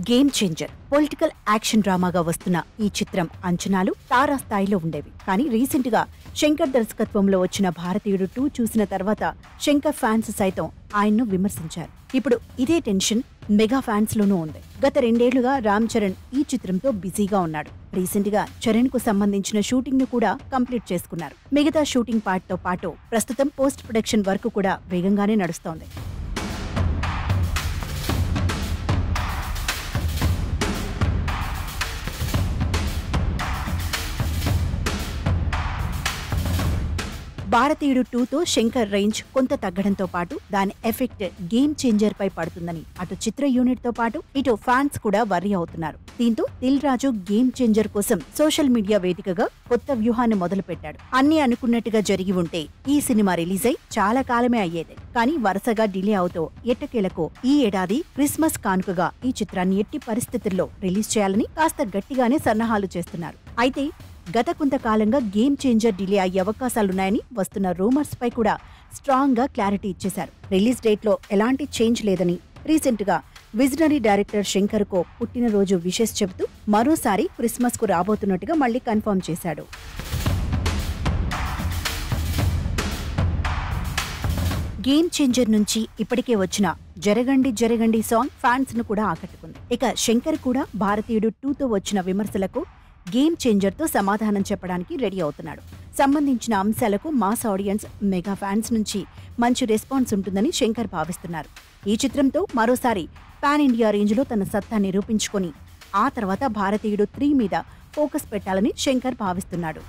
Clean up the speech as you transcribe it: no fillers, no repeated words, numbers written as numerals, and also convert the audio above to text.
Game changer political action డ్రామాగా వస్తున్న ఈ చిత్రం అంచనాలు తారాస్థాయిలో ఉండేవి. కానీ రీసెంట్ గా శంకర్ దర్శకత్వంలో వచ్చిన భారతీయుడు 2 చూసిన తర్వాత శంకర్ ఫ్యాన్స్ సైతం ఆయన్ను విమర్శించారు. ఇప్పుడు ఇదే టెన్షన్ మెగా ఫ్యాన్స్ లోనూ ఉంది. గత 2 ఏళ్లుగా రామ్ చరణ్ ఈ చిత్రంతో బిజీగా ఉన్నాడు. రీసెంట్ గా చరణ్ కు సంబంధించిన షూటింగ్ ను కూడా కంప్లీట్ చేసుకున్నారు. మిగతా షూటింగ్ పార్ట్ తో పాటు ప్రస్తుతం పోస్ట్ ప్రొడక్షన్ వర్క్ కూడా వేగంగానే నడుస్తోంది. భారతీయుడు 2తో శంకర్ రేంజ్ కొంత తగ్గడంతో పాటు దాని ఎఫెక్ట్ గేమ్ చేంజర్ పై పడుతుందని అటు చిత్ర యూనిట్ తో పాటు ఇటు ఫ్యాన్స్ కూడా వర్రీ అవుతున్నారు. దీంతో దిల్ రాజు గేమ్ చేంజర్ కోసం సోషల్ మీడియా వేదికగా కొత్త వ్యూహాన్ని మొదలుపెట్టాడు. అన్ని అనుకున్నట్టుగా జరిగి ఉంటే ఈ సినిమా రిలీజ్ అయి చాలా కాలమే అయ్యేది. కానీ వరుసగా డిలే అవుతూ ఎట్టకేలకు ఈ ఏడాది క్రిస్మస్ కానుకగా ఈ చిత్రాన్ని ఎట్టి పరిస్థితుల్లో రిలీజ్ చేయాలని కాస్త గట్టిగానే సన్నాహాలు చేస్తున్నారు. అయితే గత కొంతకాలంగా గేమ్ చేంజర్ డిలే అయ్యే అవకాశాలున్నాయని వస్తున్న రూమర్స్ పై కూడా స్ట్రాంగ్ గా క్లారిటీ ఇచ్చేశారు. రిలీజ్ డేట్ లో ఎలాంటి చేంజ్ లేదని రీసెంట్ గా విజనరీ డైరెక్టర్ శంకర్ కో పుట్టినరోజు విషెస్ చెబుతూ మరోసారి క్రిస్మస్ కు రాబోతున్నట్టుగా మళ్లీ కన్ఫర్మ్ చేశాడు. గేమ్ చేంజర్ నుంచి ఇప్పటికే వచ్చిన జరగండి జరగండి సాంగ్ ఫ్యాన్స్ ను కూడా ఆకట్టుకుంది. ఇక శంకర్ కూడా భారతీయుడు 2తో వచ్చిన విమర్శలకు గేమ్ చేంజర్ తో సమాధానం చెప్పడానికి రెడీ అవుతున్నాడు. సంబంధించిన అంశాలకు మాస్ ఆడియన్స్, మెగా ఫ్యాన్స్ నుంచి మంచి రెస్పాన్స్ ఉంటుందని శంకర్ భావిస్తున్నారు. ఈ చిత్రంతో మరోసారి పాన్ ఇండియా రేంజ్ లో తన సత్తా నిరూపించుకొని ఆ తర్వాత భారతీయుడు 3 మీద ఫోకస్ పెట్టాలని శంకర్ భావిస్తున్నాడు.